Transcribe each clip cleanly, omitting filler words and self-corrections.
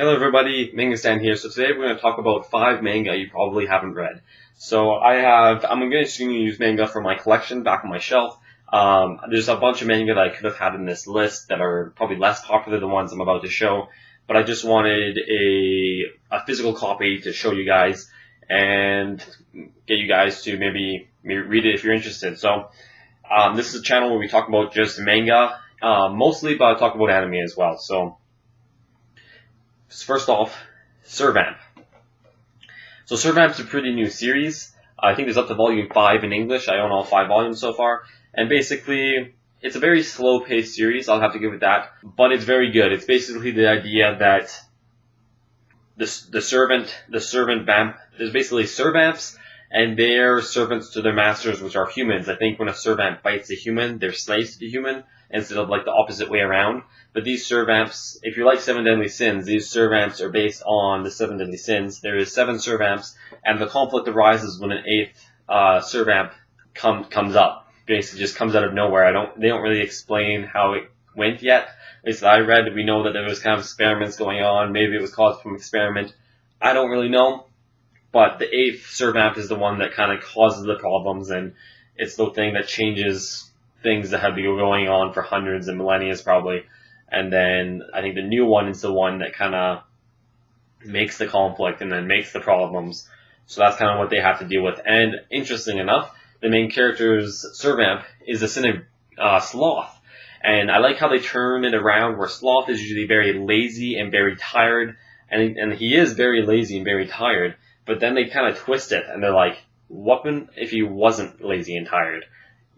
Hello everybody, Mangas here. So today we're going to talk about 5 manga you probably haven't read. So I'm just going to use manga from my collection back on my shelf. There's a bunch of manga that I could have had in this list that are probably less popular than the ones I'm about to show, but I just wanted a physical copy to show you guys and get you guys to maybe read it if you're interested. So this is a channel where we talk about just manga, mostly, but I talk about anime as well. So first off, Servamp. So Servamp's a pretty new series. I think there's up to volume 5 in English. I own all 5 volumes so far. And basically, it's a very slow-paced series, I'll have to give it that. But it's very good. It's basically the idea that the servant vamp, there's basically servamps, and they're servants to their masters, which are humans. I think when a servant bites a human, they're slaves to the human, instead of like the opposite way around. But these servamps, if you like Seven Deadly Sins, these servamps are based on the 7 deadly sins. There is 7 servamps, and the conflict arises when an 8th servamp comes up. Basically, just comes out of nowhere. They don't really explain how it went yet. At least I read, we know that there was kind of experiments going on. Maybe it was caused from experiment. I don't really know. But the 8th servamp is the one that kind of causes the problems, and it's the thing that changes things that have been going on for hundreds and millennia probably. And then I think the new one is the one that kind of makes the conflict and then makes the problems. So that's kind of what they have to deal with. And interesting enough, the main character's servamp is the sin of Sloth. And I like how they turn it around where Sloth is usually very lazy and very tired. And he is very lazy and very tired. But then they kind of twist it and they're like, what if he wasn't lazy and tired?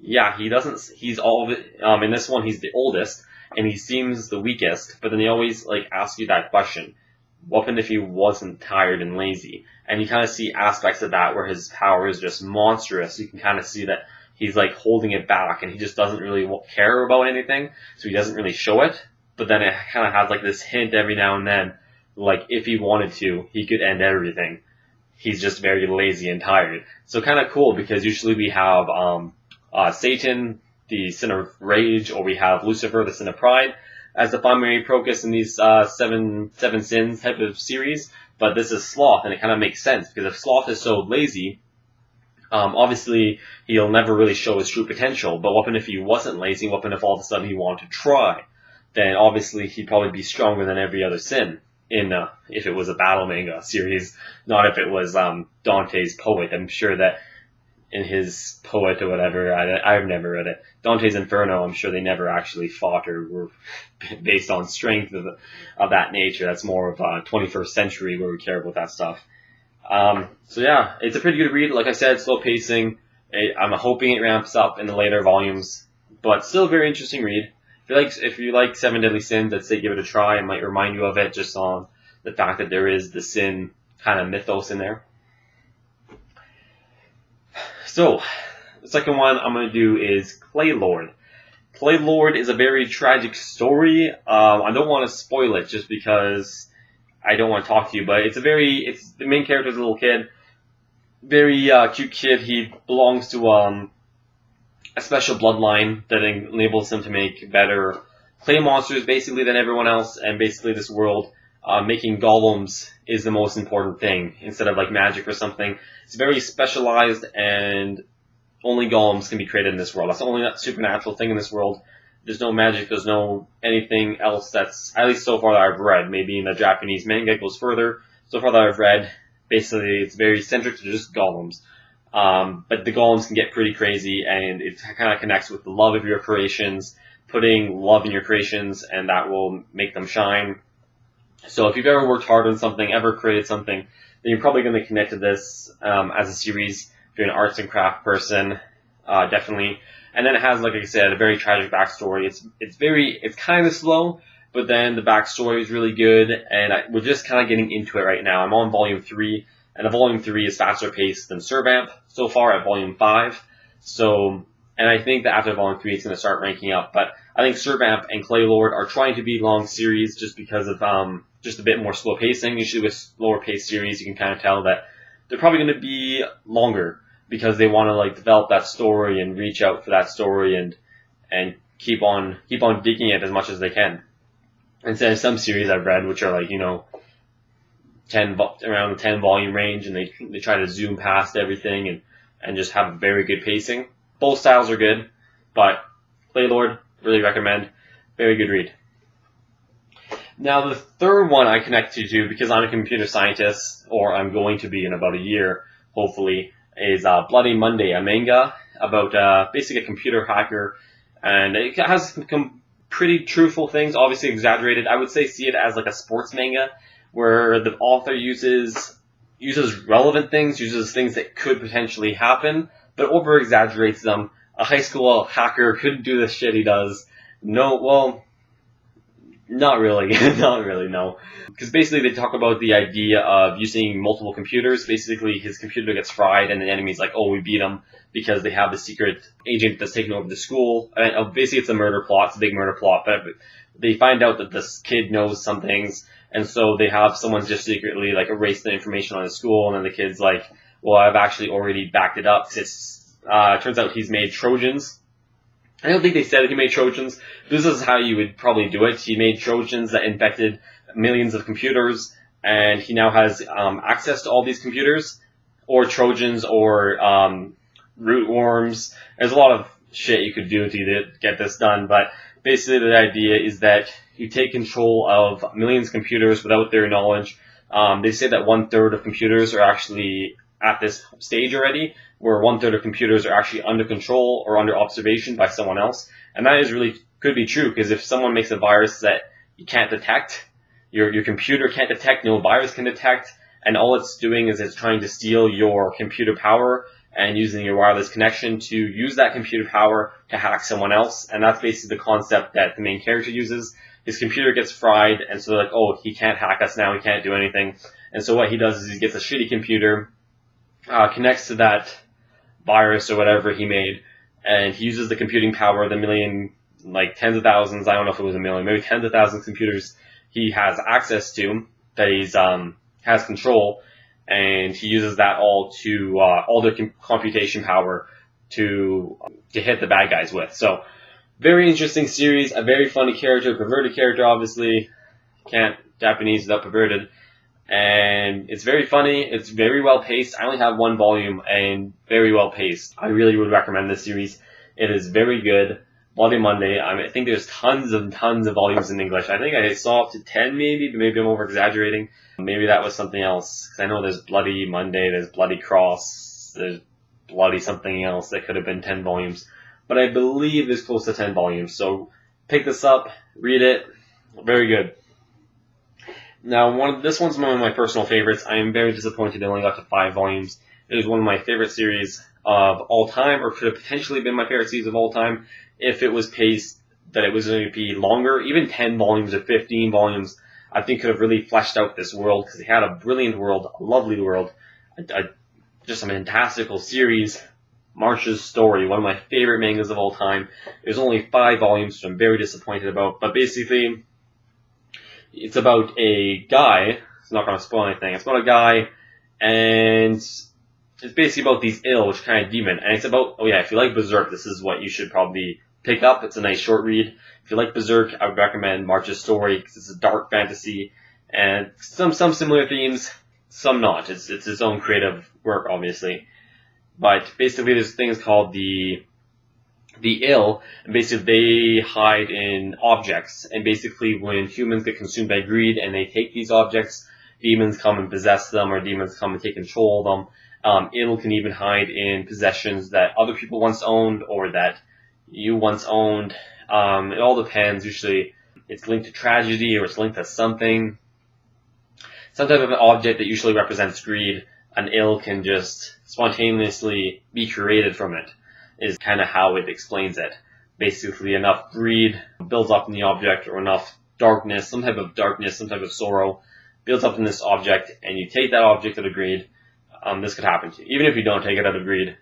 Yeah, he's all of it. In this one, he's the oldest. And he seems the weakest, but then they always ask you that question. What if he wasn't tired and lazy? And you kind of see aspects of that where his power is just monstrous. You can kind of see that he's holding it back and he just doesn't really care about anything, so he doesn't really show it. But then it kind of has this hint every now and then, if he wanted to, he could end everything. He's just very lazy and tired. So kind of cool, because usually we have Satan, the sin of rage, or we have Lucifer, the sin of pride, as the primary focus in these seven sins type of series. But this is Sloth, and it kind of makes sense, because if Sloth is so lazy, obviously he'll never really show his true potential. But what if he wasn't lazy? What if all of a sudden he wanted to try? Then obviously he'd probably be stronger than every other sin in if it was a battle manga series, not if it was Dante's Poet. I'm sure that in his Poet or whatever, I've never read it, Dante's Inferno, I'm sure they never actually fought or were based on strength of that nature. That's more of 21st century where we care about that stuff. So yeah, it's a pretty good read. Like I said, slow pacing. I'm hoping it ramps up in the later volumes, but still a very interesting read. If you like 7 Deadly Sins, I'd say give it a try. It might remind you of it just on the fact that there is the sin kind of mythos in there. So, the second one I'm going to do is Clay Lord. Clay Lord is a very tragic story. I don't want to spoil it just because I don't want to talk to you, but the main character is a little kid. Very cute kid. He belongs to a special bloodline that enables him to make better clay monsters basically than everyone else, and basically this world, making golems is the most important thing instead of magic or something. It's very specialized, and only golems can be created in this world. That's the only supernatural thing in this world. There's no magic, there's no anything else that's, at least so far that I've read. Maybe in the Japanese manga it goes further. So far that I've read, basically it's very centric to just golems. But the golems can get pretty crazy, and it kind of connects with the love of your creations, putting love in your creations, and that will make them shine. So if you've ever worked hard on something, ever created something, then you're probably going to connect to this as a series. If you're an arts and craft person, definitely. And then it has, like I said, a very tragic backstory. It's kind of slow, but then the backstory is really good, and we're just kind of getting into it right now. I'm on volume 3, and the volume 3 is faster paced than Servamp so far at volume 5. So, and I think that after volume 3 it's going to start ranking up. But I think Servamp and Clay Lord are trying to be long series just because of just a bit more slow pacing. Usually with slower paced series, you can kind of tell that they're probably going to be longer because they want to develop that story and reach out for that story and keep on digging it as much as they can. Instead of some series I've read which are around the 10 volume range, and they try to zoom past everything and just have very good pacing. Both styles are good, but Playlord, really recommend. Very good read. Now the third one I connected to, because I'm a computer scientist, or I'm going to be in about a year, hopefully, is Bloody Monday, a manga about basically a computer hacker, and it has some pretty truthful things, obviously exaggerated. I would say see it as like a sports manga, where the author uses relevant things, uses things that could potentially happen, but over exaggerates them. A high school hacker couldn't do the shit he does. No, well, not really, not really, no. Because basically they talk about the idea of using multiple computers. Basically his computer gets fried and the enemy's like, oh, we beat him because they have the secret agent that's taking over the school. And basically it's a murder plot, it's a big murder plot, but they find out that this kid knows some things, and so they have someone just secretly like erase the information on the school, and then the kid's like, well, I've actually already backed it up. It turns out he's made Trojans. I don't think they said he made Trojans. This is how you would probably do it. He made Trojans that infected millions of computers, and he now has access to all these computers, or Trojans, or root worms. There's a lot of shit you could do to get this done, but basically the idea is that you take control of millions of computers without their knowledge. They say that 1/3 of computers are actually at this stage already, where 1/3 of computers are actually under control or under observation by someone else. And that is really could be true, because if someone makes a virus that you can't detect, your computer can't detect, no virus can detect, and all it's doing is it's trying to steal your computer power and using your wireless connection to use that computer power to hack someone else. And that's basically the concept that the main character uses. His computer gets fried, and so they're like, oh, he can't hack us now, he can't do anything. And so what he does is he gets a shitty computer, connects to that virus or whatever he made, and he uses the computing power of the million, like tens of thousands, I don't know if it was a million, maybe tens of thousands of computers he has access to, that he's has control, and he uses that all to all their computation power to hit the bad guys with. So very interesting series, a very funny character, perverted character, obviously. Can't Japanese without perverted. And it's very funny, it's very well paced. I only have one volume and very well paced. I really would recommend this series. It is very good. Bloody Monday, I think there's tons of volumes in English. I think I saw up to 10 maybe, but maybe I'm over exaggerating. Maybe that was something else. Because I know there's Bloody Monday, there's Bloody Cross, there's Bloody something else that could have been 10 volumes. But I believe there's close to 10 volumes. So pick this up, read it, very good. Now, this one's one of my personal favorites. I am very disappointed it only got to 5 volumes. It is one of my favorite series of all time, or could have potentially been my favorite series of all time if it was paced that it was going to be longer. Even 10 volumes or 15 volumes, I think could have really fleshed out this world, because they had a brilliant world, a lovely world, just a fantastical series. March's Story, one of my favorite mangas of all time. There's only 5 volumes, which I'm very disappointed about, but basically it's about a guy. It's not going to spoil anything. It's about a guy, and it's basically about these which kind of demon. And it's about, oh yeah, if you like Berserk, this is what you should probably pick up. It's a nice short read. If you like Berserk, I would recommend March's Story, because it's a dark fantasy, and some similar themes, some not. It's its own creative work, obviously. But basically there's things called the and basically they hide in objects, and basically when humans get consumed by greed and they take these objects, demons come and possess them, or demons come and take control of them. Can even hide in possessions that other people once owned, or that you once owned. It all depends. Usually it's linked to tragedy, or it's linked to something. Some type of an object that usually represents greed. An can just spontaneously be created from it, is kind of how it explains it. Basically, enough greed builds up in the object, or enough darkness, some type of sorrow, builds up in this object, and you take that object out of greed. This could happen to you. Even if you don't take it out of greed,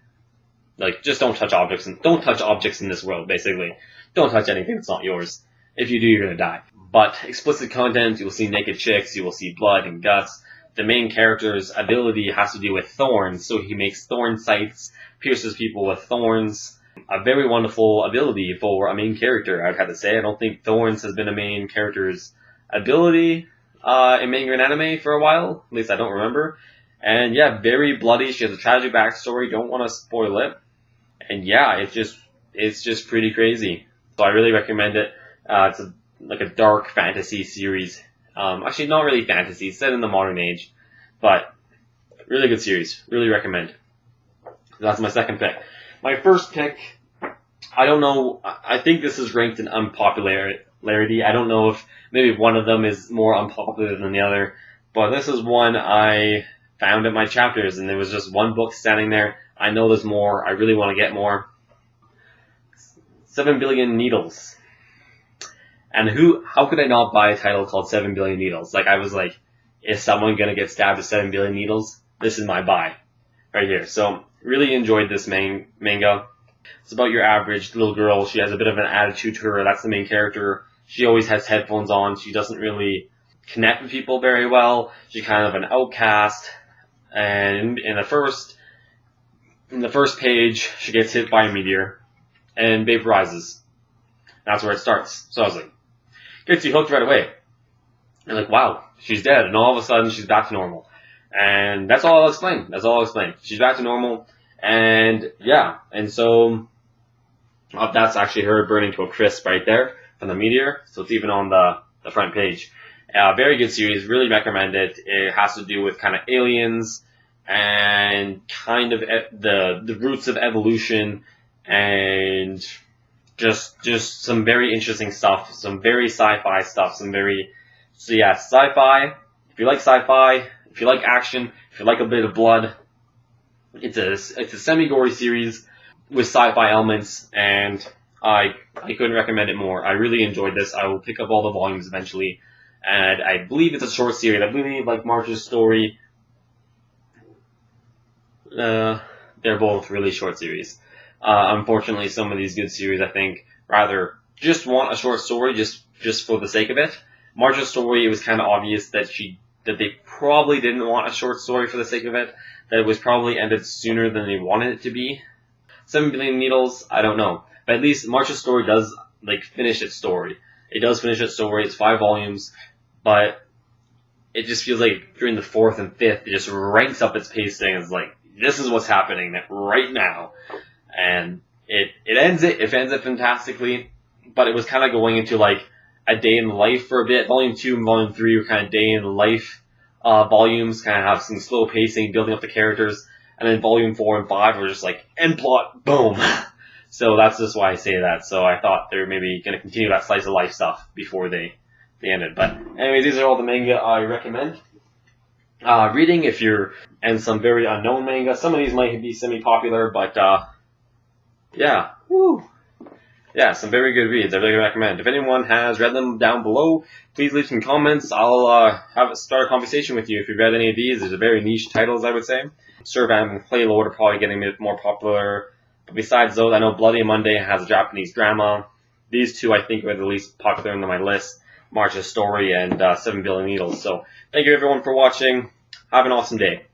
like, just don't touch objects, and don't touch objects in this world, basically. Don't touch anything that's not yours. If you do, you're gonna die. But explicit content, you will see naked chicks, you will see blood and guts. The main character's ability has to do with thorns, so he makes thorn sights, pierces people with thorns. A very wonderful ability for a main character, I'd have to say. I don't think thorns has been a main character's ability in manga and anime for a while. At least I don't remember. And yeah, very bloody. She has a tragic backstory. Don't want to spoil it. And yeah, it's just pretty crazy. So I really recommend it. It's like a dark fantasy series. Actually, not really fantasy. It's set in the modern age, but really good series. Really recommend. That's my second pick. My first pick, I don't know. I think this is ranked in unpopularity. I don't know if maybe one of them is more unpopular than the other, but this is one I found at my chapters, and there was just one book standing there. I know there's more. I really want to get more. 7 Billion Needles. And how could I not buy a title called 7 Billion Needles? Like, I was like, is someone going to get stabbed with 7 billion needles? This is my buy. Right here. So, really enjoyed this manga. It's about your average little girl. She has a bit of an attitude to her. That's the main character. She always has headphones on. She doesn't really connect with people very well. She's kind of an outcast. And in the first page, she gets hit by a meteor and vaporizes. That's where it starts. So I was like, gets you hooked right away. And like, wow, she's dead. And all of a sudden, she's back to normal. And that's all I'll explain. She's back to normal. And yeah, and so that's actually her burning to a crisp right there from the meteor. So it's even on the front page. Very good series. Really recommend it. It has to do with kind of aliens and kind of the roots of evolution and just some very interesting stuff. Some very sci-fi stuff. So yeah, sci-fi. If you like sci-fi, if you like action, if you like a bit of blood, it's a semi-gory series with sci-fi elements, and I couldn't recommend it more. I really enjoyed this. I will pick up all the volumes eventually. And I believe it's a short series. I believe like March's story. They're both really short series. Unfortunately, some of these good series, I think, rather just want a short story just for the sake of it. March's story, it was kind of obvious that they probably didn't want a short story for the sake of it. That it was probably ended sooner than they wanted it to be. 7 Billion Needles, I don't know. But at least March's story does finish its story. It does finish its story. It's 5 volumes, but it just feels like during the 4th and 5th, it just ranks up its pacing. It's like, this is what's happening right now. And it ends it fantastically, but it was kind of going into like a day in the life for a bit. Volume 2 and Volume 3 were kind of day in the life volumes, kind of have some slow pacing, building up the characters. And then Volume 4 and 5 were just like, end plot, boom. So that's just why I say that. So I thought they were maybe going to continue that slice of life stuff before they ended. But anyway, these are all the manga I recommend reading if you're in some very unknown manga. Some of these might be semi-popular, but yeah, woo. Yeah, some very good reads. I really recommend. If anyone has read them down below, please leave some comments. I'll start a conversation with you if you've read any of these. These are very niche titles, I would say. Servamp and Playlord are probably getting a bit more popular. But besides those, I know Bloody Monday has a Japanese drama. These two, I think, are the least popular on my list. March's Story and 7 Billion Needles. So, thank you everyone for watching. Have an awesome day.